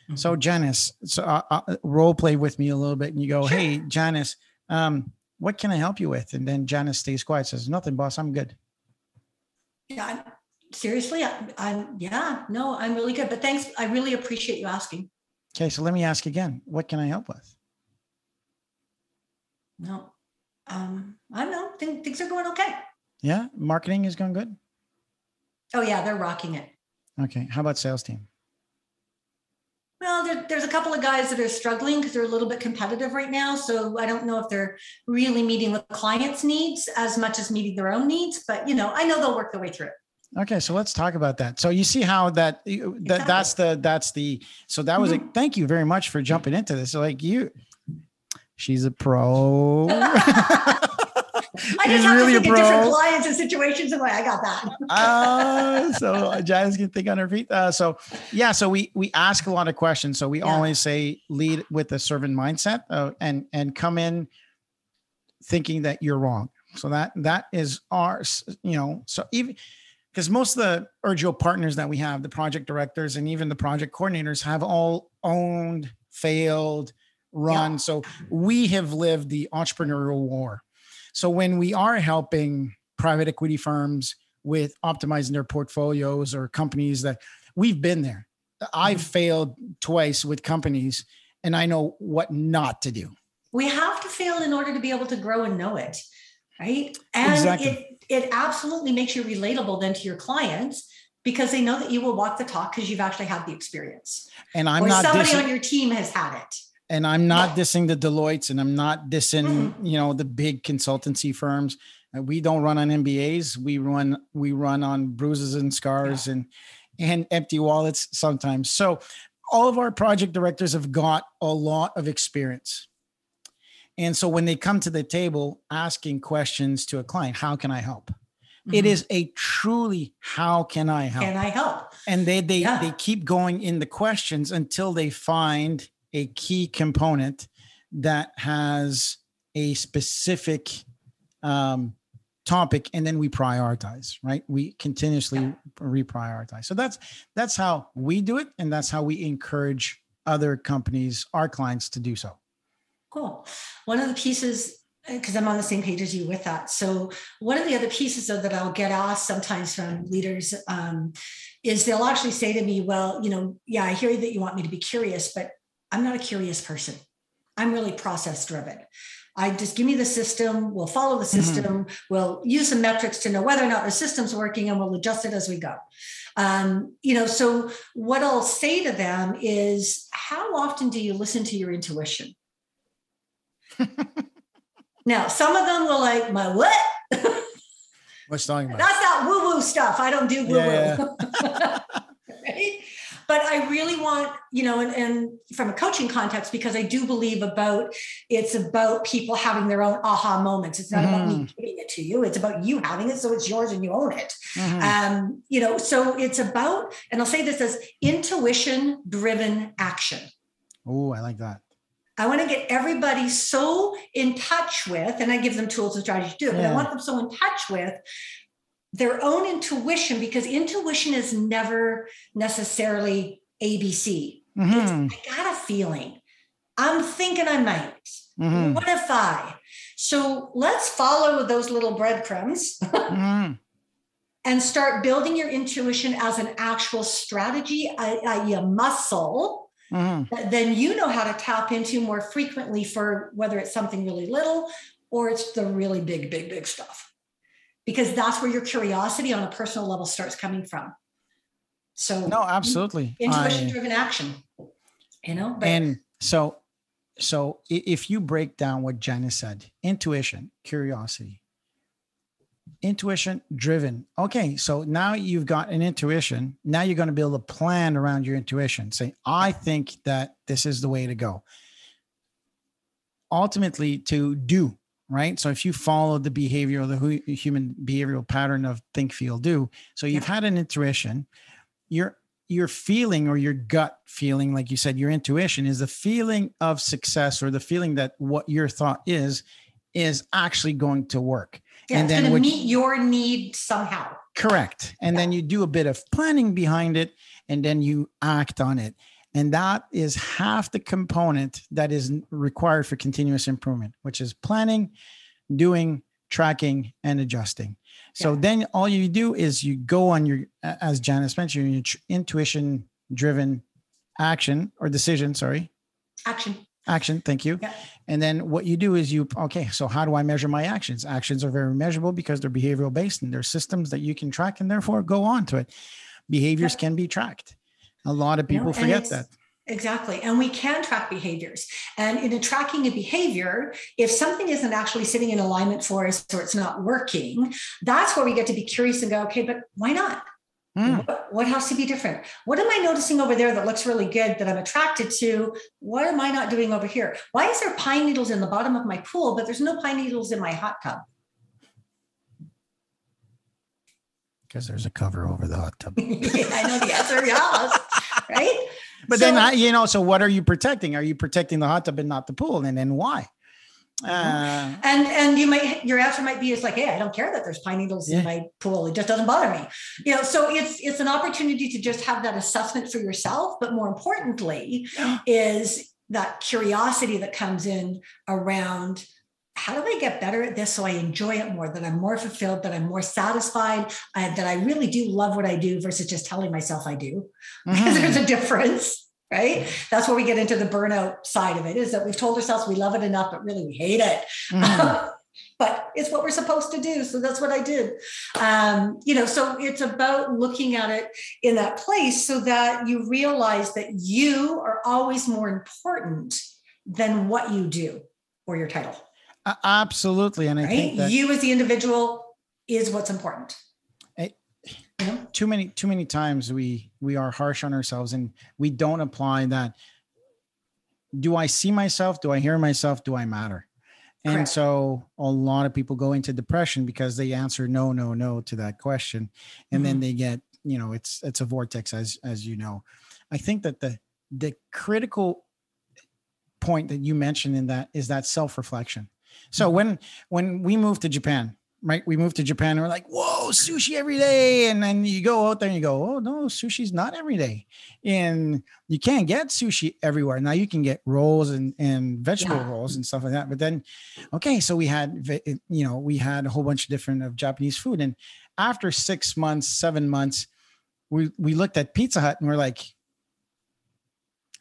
Mm-hmm. So Janice, role play with me a little bit, and you go, sure. Hey, Janice, what can I help you with? And then Janice stays quiet, says, nothing, boss, I'm good. Yeah, seriously, I'm really good. But thanks. I really appreciate you asking. Okay, so let me ask again. What can I help with? No, I don't know. Things are going okay. Yeah, marketing is going good. Oh yeah, they're rocking it. Okay, how about sales team? Well, there's a couple of guys that are struggling because they're a little bit competitive right now. So I don't know if they're really meeting the client's needs as much as meeting their own needs. But I know they'll work their way through it. Okay, so let's talk about that. So you see how that so that was thank you very much for jumping into this. So she's a pro. I just have really to think of different clients and situations and I got that. So Janice can think on her feet. So we ask a lot of questions. So we always say lead with a servant mindset and come in thinking that you're wrong. So that is our, so even because most of the Urgio partners that we have, the project directors and even the project coordinators have all owned, failed, run. Yeah. So we have lived the entrepreneurial war. So when we are helping private equity firms with optimizing their portfolios or companies that we've been there, I've failed twice with companies and I know what not to do. We have to fail in order to be able to grow and know it. Right. And exactly. It absolutely makes you relatable then to your clients because they know that you will walk the talk because you've actually had the experience. And somebody on your team has had it. And I'm not dissing the Deloittes and I'm not dissing, the big consultancy firms. We don't run on MBAs. We run on bruises and scars and empty wallets sometimes. So all of our project directors have got a lot of experience. And so when they come to the table asking questions to a client, how can I help? Mm-hmm. It is a truly, how can I help? Can I help? And they keep going in the questions until they find a key component that has a specific topic. And then we prioritize, right? We continuously reprioritize. So that's how we do it. And that's how we encourage other companies, our clients, to do so. Cool. One of the pieces, because I'm on the same page as you with that. So one of the other pieces that I'll get asked sometimes from leaders is they'll actually say to me, well, I hear that you want me to be curious, but I'm not a curious person. I'm really process driven. I just give me the system. We'll follow the system. Mm-hmm. We'll use some metrics to know whether or not the system's working and we'll adjust it as we go. So what I'll say to them is, how often do you listen to your intuition? Now, some of them will my what? What's talking about? That's not woo-woo stuff. I don't do woo-woo. Yeah. Right? But I really want, and from a coaching context, because I do believe it's about people having their own aha moments. It's not about me giving it to you. It's about you having it. So it's yours and you own it. Mm-hmm. So it's about, and I'll say this as intuition driven action. Oh, I like that. I want to get everybody so in touch with, and I give them tools and strategies to do it, but I want them so in touch with their own intuition, because intuition is never necessarily ABC. Mm-hmm. I got a feeling. I'm thinking I might. Mm-hmm. What if I? So let's follow those little breadcrumbs and start building your intuition as an actual strategy, a muscle. Mm-hmm. Then you know how to tap into more frequently for whether it's something really little or it's the really big stuff, because that's where your curiosity on a personal level starts coming from. So no, absolutely. Intuition driven action, and so if you break down what Janice said, intuition, curiosity, intuition driven. Okay. So now you've got an intuition. Now you're going to build a plan around your intuition. Say, I think that this is the way to go. Ultimately to do. right? So if you follow the human behavioral pattern of think, feel, do, so you've had an intuition, your feeling or your gut feeling, like you said, your intuition is the feeling of success or the feeling that what your thought is actually going to work. Yeah, and it's then going to meet your need somehow. Correct. And then you do a bit of planning behind it, and then you act on it. And that is half the component that is required for continuous improvement, which is planning, doing, tracking, and adjusting. So then all you do is you go on your, as Janice mentioned, your intuition driven action or decision, Action. Thank you. Yeah. And then what you do is so how do I measure my actions? Actions are very measurable because they're behavioral based and they're systems that you can track and therefore go on to it. Behaviors can be tracked. A lot of people forget that. Exactly. And we can track behaviors. And in tracking a behavior, if something isn't actually sitting in alignment for us or it's not working, that's where we get to be curious and go, okay, but why not? What has to be different? What am I noticing over there that looks really good that I'm attracted to? What am I not doing over here? Why is there pine needles in the bottom of my pool, but there's no pine needles in my hot tub? Because there's a cover over the hot tub. I know the answer, yes. Right? But then, so what are you protecting? Are you protecting the hot tub and not the pool? And then why? And your answer might be, it's like, hey, I don't care that there's pine needles in my pool. It just doesn't bother me. So it's an opportunity to just have that assessment for yourself. But more importantly, is that curiosity that comes in around, how do I get better at this so I enjoy it more, that I'm more fulfilled, that I'm more satisfied, that I really do love what I do versus just telling myself I do, because there's a difference. Right? That's where we get into the burnout side of it, is that we've told ourselves we love it enough, but really we hate it. But it's what we're supposed to do. So that's what I did. So it's about looking at it in that place so that you realize that you are always more important than what you do or your title. Absolutely. And I think that you as the individual is what's important. Too many times we are harsh on ourselves and we don't apply that. Do I see myself? Do I hear myself? Do I matter? And Correct. So a lot of people go into depression because they answer no to that question. And then they get, it's a vortex, as you know. I think that the critical point that you mentioned in that is that self-reflection. So when we moved to Japan, right? We moved to Japan and we're like, whoa, sushi every day. And then you go out there and you go, oh no, sushi's not every day. And you can't get sushi everywhere. Now you can get rolls and vegetable rolls and stuff like that. But then, so we had a whole bunch of different of Japanese food. And after 6 months, 7 months, we looked at Pizza Hut and we're like,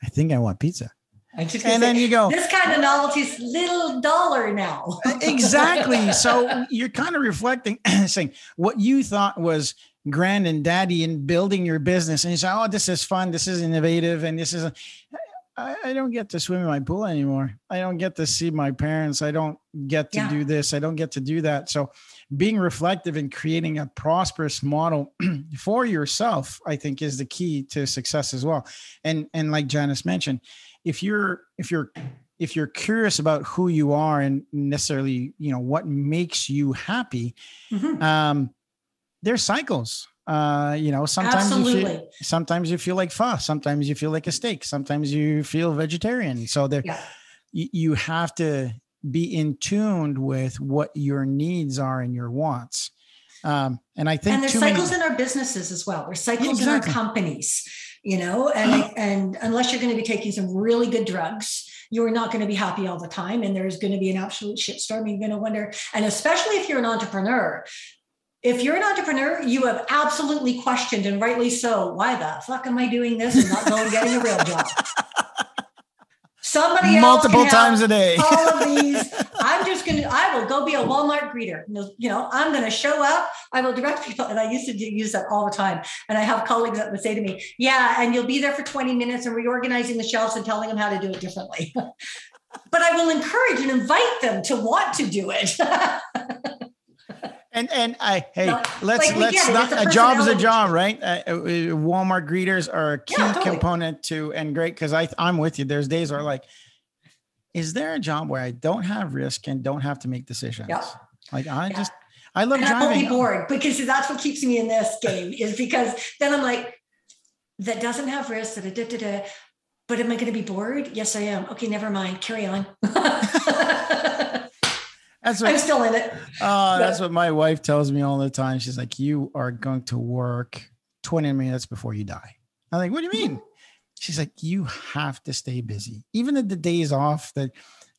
I think I want pizza. And then you go, this kind of novelty is little dollar now. Exactly. So you're kind of reflecting, saying what you thought was grand and daddy in building your business. And you say, oh, this is fun. This is innovative. And this is, I don't get to swim in my pool anymore. I don't get to see my parents. I don't get to do this. I don't get to do that. So being reflective and creating a prosperous model for yourself, I think, is the key to success as well. And like Janice mentioned, if you're curious about who you are and necessarily, what makes you happy, there's cycles. Sometimes you feel like pho, sometimes you feel like a steak, sometimes you feel vegetarian. So you have to be in tune with what your needs are and your wants. And I think there's cycles in our businesses as well. There's cycles in our companies. And unless you're going to be taking some really good drugs, you're not going to be happy all the time. And there's going to be an absolute shitstorm. You're going to wonder, and especially if you're an entrepreneur, you have absolutely questioned, and rightly so, why the fuck am I doing this and not going and getting a real job? Somebody else multiple times a day. All of these. I will go be a Walmart greeter. I'm going to show up. I will direct people. And I used to use that all the time. And I have colleagues that would say to me, and you'll be there for 20 minutes and reorganizing the shelves and telling them how to do it differently. But I will encourage and invite them to want to do it. Let's not, a job is a job, right? Walmart greeters are a key component to, and great. Cause I'm with you. There's days where is there a job where I don't have risk and don't have to make decisions? Yep. Like I love driving. I won't be bored, because that's what keeps me in this game, is because then I'm like, that doesn't have risk, but am I going to be bored? Yes, I am. Okay, never mind. Carry on. I'm still in it. That's what my wife tells me all the time. She's like, you are going to work 20 minutes before you die. I'm like, what do you mean? She's like, you have to stay busy. Even at the days off that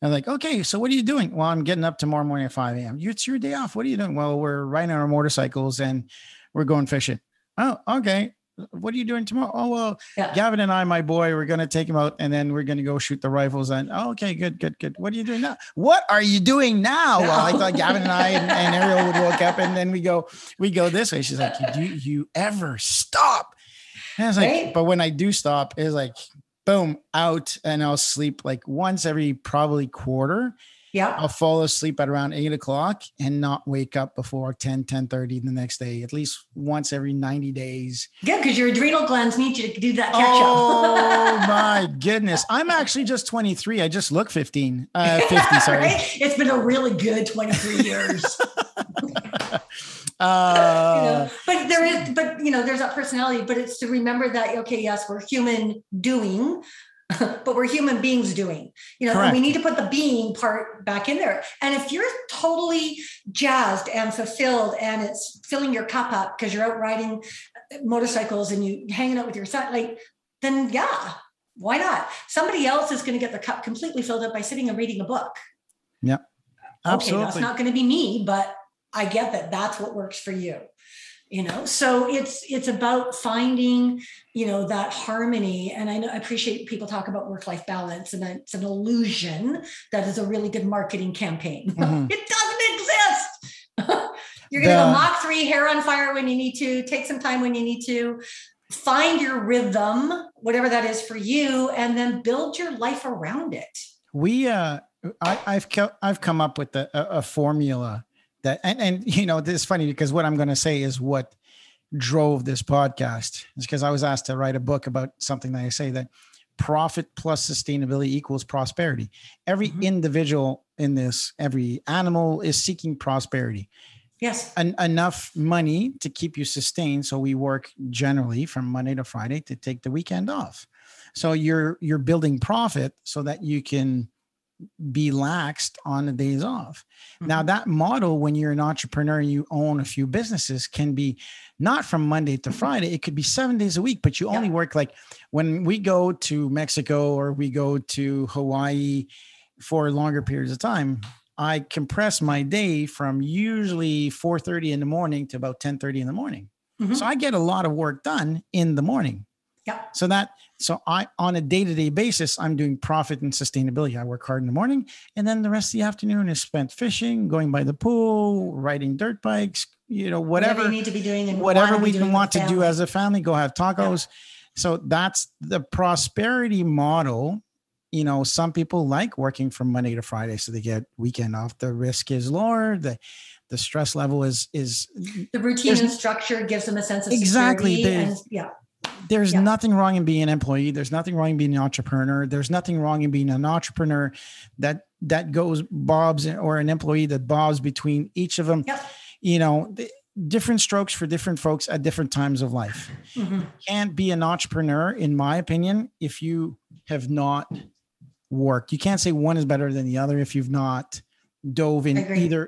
I'm like, okay, so what are you doing? Well, I'm getting up tomorrow morning at 5 a.m. It's your day off. What are you doing? Well, we're riding our motorcycles and we're going fishing. Oh, okay. What are you doing tomorrow? Oh, well, Gavin and I, my boy, we're going to take him out and then we're going to go shoot the rifles. And okay, good. What are you doing now? What are you doing now? Well, I thought Gavin and I and Ariel would wake up and then we go this way. She's like, do you ever stop? And I was like, right? But when I do stop, it's like, boom, out, and I'll sleep like once every probably quarter. Yeah. I'll fall asleep at around 8 o'clock and not wake up before 10:30 the next day, at least once every 90 days. Yeah, because your adrenal glands need you to do that catch up. Oh my goodness. I'm actually just 23. I just look 50, sorry. Right? It's been a really good 23 years. But there's that personality, but it's to remember that, okay, yes, we're human doing, but we're human beings doing, and we need to put the being part back in there. And if you're totally jazzed and fulfilled and it's filling your cup up because you're out riding motorcycles and you hanging out with your son, then yeah, why not? Somebody else is going to get the cup completely filled up by sitting and reading a book. Yeah, absolutely. Okay, that's not going to be me, but I get that that's what works for you. So it's about finding, that harmony. And I appreciate people talk about work-life balance, and it's an illusion that is a really good marketing campaign. Mm-hmm. It doesn't exist. You're going to go Mach 3, hair on fire when you need to, take some time when you need to, find your rhythm, whatever that is for you, and then build your life around it. I've come up with a formula that, and this is funny because what I'm going to say is what drove this podcast. Is because I was asked to write a book about something that I say, that profit plus sustainability equals prosperity. Every individual in this, every animal is seeking prosperity. Yes. Enough money to keep you sustained. So we work generally from Monday to Friday to take the weekend off. So you're building profit so that you can be laxed on the days off. Mm-hmm. Now that model, when you're an entrepreneur and you own a few businesses, can be not from Monday to Friday. It could be 7 days a week, but you only work, like when we go to Mexico or we go to Hawaii for longer periods of time, I compress my day from usually 4:30 in the morning to about 10:30 in the morning. Mm-hmm. So I get a lot of work done in the morning. Yeah. So I, on a day-to-day basis, I'm doing profit and sustainability. I work hard in the morning, and then the rest of the afternoon is spent fishing, going by the pool, riding dirt bikes, whatever you need to be doing, and whatever we want to do as a family, go have tacos. Yeah. So that's the prosperity model. Some people like working from Monday to Friday, so they get weekend off. The risk is lower. The stress level is the routine and structure gives them a sense of exactly. security. There's nothing wrong in being an employee. There's nothing wrong in being an entrepreneur. There's nothing wrong in being an entrepreneur that goes bobs, or an employee that bobs between each of them. Yep. Different strokes for different folks at different times of life. Mm-hmm. You can't be an entrepreneur, in my opinion, if you have not worked. You can't say one is better than the other if you've not dove in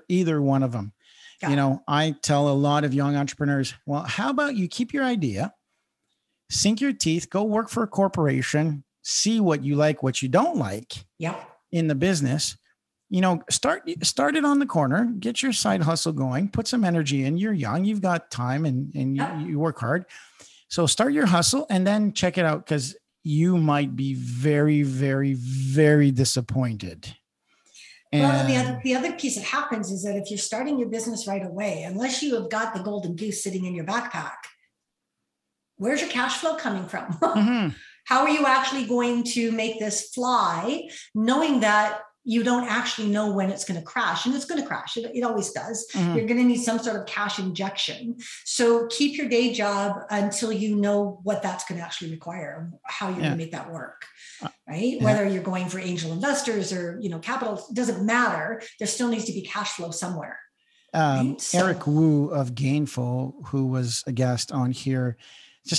either one of them. Yeah. I tell a lot of young entrepreneurs, well, how about you keep your idea, sink your teeth, go work for a corporation, see what you like, what you don't like in the business. Start it on the corner, get your side hustle going, put some energy in. You're young, you've got time, and you work hard. So start your hustle and then check it out, because you might be very, very, very disappointed. And the other piece that happens is that if you're starting your business right away, unless you have got the golden goose sitting in your backpack, where's your cash flow coming from? Mm-hmm. How are you actually going to make this fly, knowing that you don't actually know when it's going to crash, and it's going to crash. It always does. Mm-hmm. You're going to need some sort of cash injection. So keep your day job until you know what that's going to actually require, how you're going to make that work, right? Yeah. Whether you're going for angel investors or, capital, doesn't matter. There still needs to be cash flow somewhere. Right? Eric Wu of Gainful, who was a guest on here.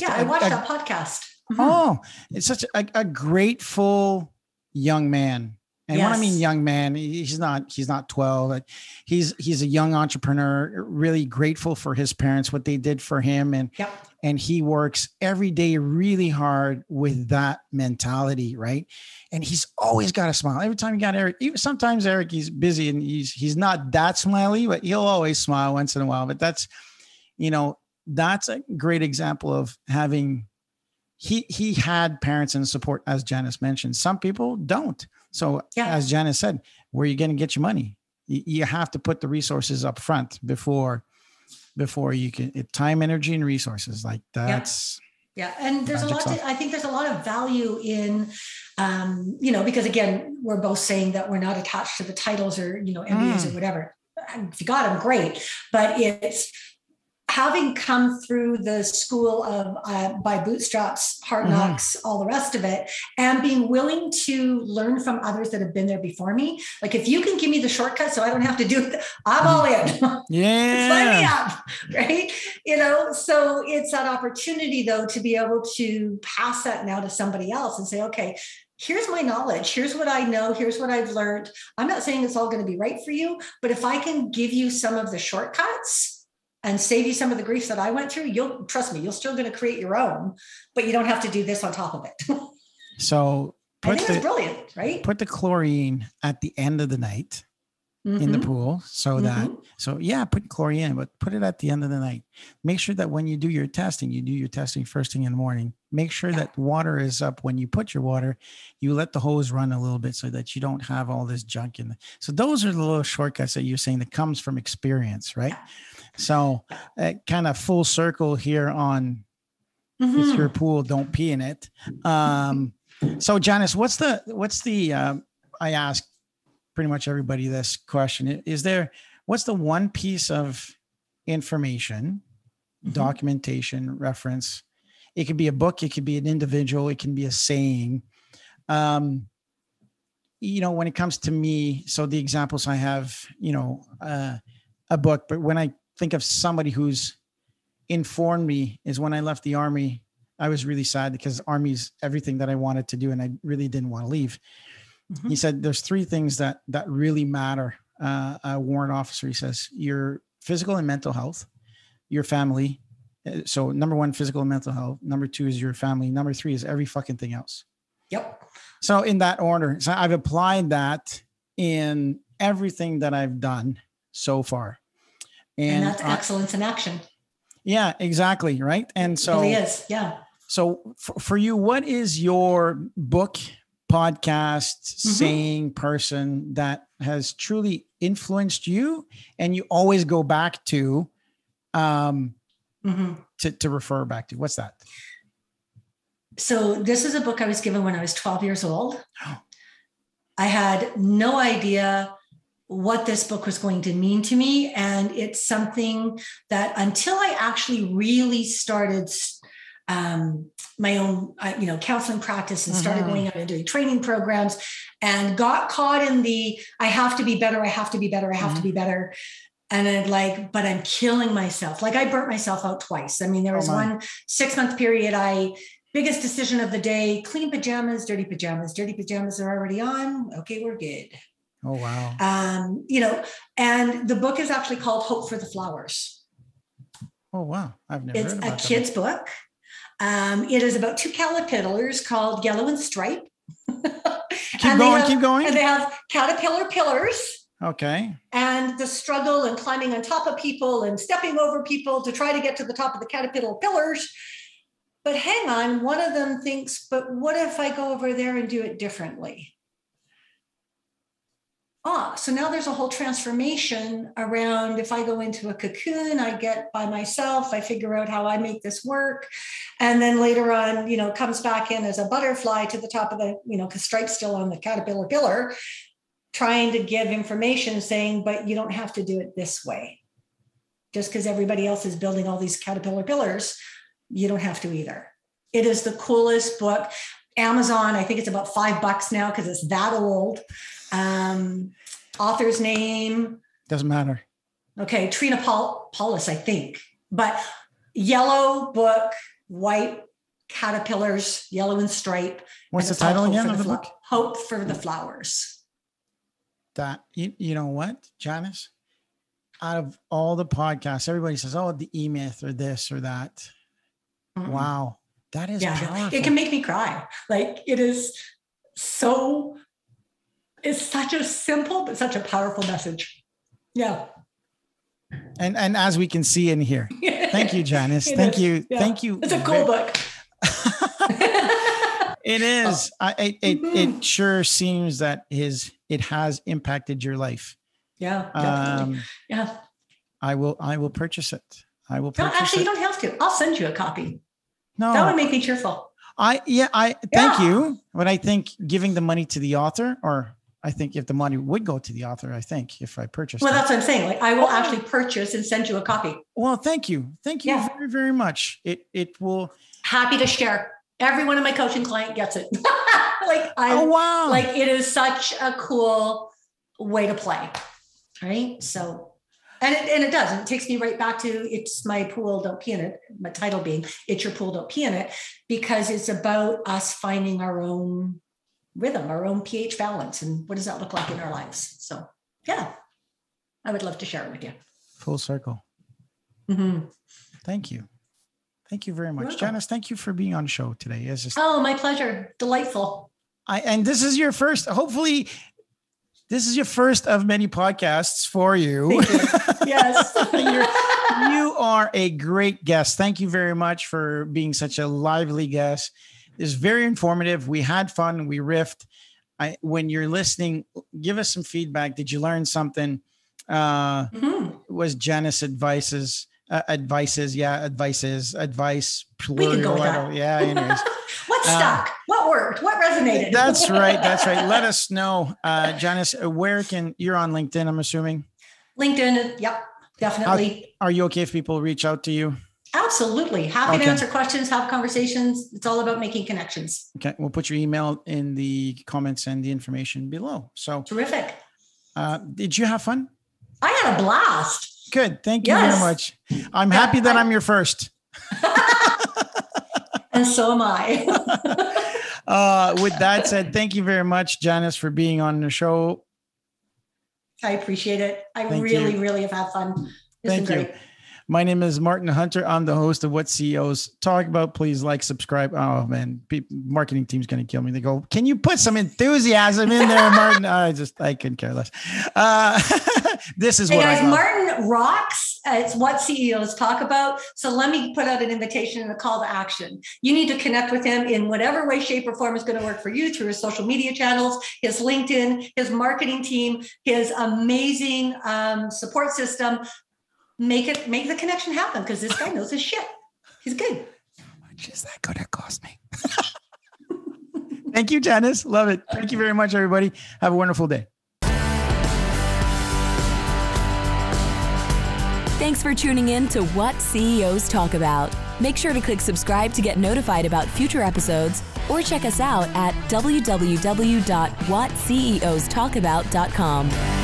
I watched that podcast. Mm-hmm. Oh, it's such a grateful young man. And when I mean young man, he's not 12. He's a young entrepreneur, really grateful for his parents, what they did for him. And he works every day really hard with that mentality, right? And he's always got a smile. Every time you got Eric, sometimes Eric, he's busy and he's not that smiley, but he'll always smile once in a while. But that's a great example of having, he had parents and support, as Janice mentioned. Some people don't. So as Janice said, where are you going to get your money? You have to put the resources up front before you can, time, energy, and resources. Like that's. Yeah. And there's I think there's a lot of value in, because again, we're both saying that we're not attached to the titles or, MBAs or whatever. If you got them, great. But it's having come through the school of by bootstraps, hard knocks, all the rest of it, and being willing to learn from others that have been there before me. Like if you can give me the shortcut so I don't have to do it, I'm all in. Yeah. Sign me up, right? So it's that opportunity though, to be able to pass that now to somebody else and say, okay, here's my knowledge. Here's what I know. Here's what I've learned. I'm not saying it's all going to be right for you, but if I can give you some of the shortcuts and save you some of the grief that I went through, you'll trust me, you're still going to create your own, but you don't have to do this on top of it. So I think that's brilliant, right? Put the chlorine at the end of the night in the pool put chlorine in, but put it at the end of the night. Make sure that when you do your testing first thing in the morning. Make sure that water is up. When you put your water, you let the hose run a little bit so that you don't have all this junk in it. So those are the little shortcuts that you're saying that comes from experience, right? So kind of full circle here on it's your pool, don't pee in it. So Janice, what's the I ask pretty much everybody this question. What's the one piece of information, documentation, reference? It could be a book, it could be an individual, it can be a saying. When it comes to me, so the examples I have, a book, but when I think of somebody who's informed me is when I left the Army, I was really sad because Army's everything that I wanted to do and I really didn't want to leave. He said, there's three things that really matter. A warrant officer, he says, your physical and mental health, your family. So number one, physical and mental health. Number two is your family. Number three is every fucking thing else. Yep. So in that order, so I've applied that in everything that I've done so far. And that's excellence in action. Yeah, exactly. Right. And so it really is. Yeah. So for you, what is your book, podcast, saying, person that has truly influenced you and you always go back to refer back to? What's that? So this is a book I was given when I was 12 years old. I had no idea what this book was going to mean to me. And it's something that until I actually really started my own, counseling practice and started going out and doing training programs and got caught in the, I have to be better. I have to be better. I have to be better. And I'm but I'm killing myself. I burnt myself out twice. I mean, there was 1 6-month period. Biggest decision of the day, clean pajamas, dirty pajamas. Dirty pajamas are already on. Okay, we're good. Oh, wow. And the book is actually called Hope for the Flowers. Oh, wow. I've never heard about that. It's a kid's book. It is about 2 caterpillars called Yellow and Stripe. Keep going. And they have caterpillar pillars. Okay. And the struggle and climbing on top of people and stepping over people to try to get to the top of the caterpillar pillars. But hang on, one of them thinks, but what if I go over there and do it differently? So now there's a whole transformation around if I go into a cocoon, I get by myself, I figure out how I make this work. And then later on, comes back in as a butterfly to the top of the, because Stripe's still on the caterpillar pillar. trying to give information saying, but you don't have to do it this way. Just because everybody else is building all these caterpillar pillars, you don't have to either. It is the coolest book. Amazon, I think it's about $5 now because it's that old. Author's name. Doesn't matter. Okay, Trina Paulus, I think. But yellow book, white caterpillars, yellow and stripe. What's the title again of the book? Hope for the Flowers. That you know what, Janice? Out of all the podcasts, everybody says, "Oh, the E-Myth or this or that." Mm-hmm. Wow, that is powerful. It can make me cry. Like it is so. It's such a simple but such a powerful message. Yeah. And as we can see and hear, thank you, Janice. Thank you. It's a cool book. It is. It sure seems that it has impacted your life. Yeah, definitely. I will purchase it. You don't have to. I'll send you a copy. No, that would make me cheerful. Thank you. But I think giving the money to the author, or I think if the money would go to the author, I think if I purchased. Well, that's what I'm saying. Like I will actually purchase and send you a copy. Well, thank you. Thank you very, very much. It will. Happy to share. Every one of my coaching client gets it. Wow. Like it is such a cool way to play. Right. So, and it does. And it takes me right back to It's My Pool, Don't Pee in It. My title being It's Your Pool, Don't Pee in It, because it's about us finding our own rhythm, our own pH balance. And what does that look like in our lives? So yeah, I would love to share it with you. Full circle. Mm-hmm. Thank you. Thank you very much. Janice, thank you for being on the show today. It's just, my pleasure. Delightful. And this is your first, hopefully this is your first of many podcasts for you. Thank you. Yes. You are a great guest. Thank you very much for being such a lively guest. It's very informative. We had fun. We riffed. When you're listening, give us some feedback. Did you learn something? Was Janice advice plural? Yeah, anyways. What stuck? What worked? What resonated? That's right. Let us know. Janice, you're on LinkedIn, I'm assuming? LinkedIn. Yep, definitely. Are you okay if people reach out to you? Absolutely. Happy to answer questions, have conversations. It's all about making connections. Okay. We'll put your email in the comments and the information below. So terrific. Did you have fun? I had a blast. Good. Thank you very much. I'm happy that I'm your first. And so am I. With that said, thank you very much, Janice, for being on the show. I appreciate it. I really have had fun. Thank you. My name is Martin Hunter. I'm the host of What CEOs Talk About. Please like, subscribe. Oh man, marketing team's going to kill me. They go, can you put some enthusiasm in there, Martin? I couldn't care less. This is what I love. Martin rocks. It's What CEOs Talk About. So let me put out an invitation and a call to action. You need to connect with him in whatever way, shape, or form is going to work for you through his social media channels, his LinkedIn, his marketing team, his amazing support system. Make the connection happen because this guy knows his shit. He's good. How much is that going to cost me? Thank you, Janice. Love it. Thank you very much, everybody. Have a wonderful day. Thanks for tuning in to What CEOs Talk About. Make sure to click subscribe to get notified about future episodes or check us out at www.whatceostalkabout.com.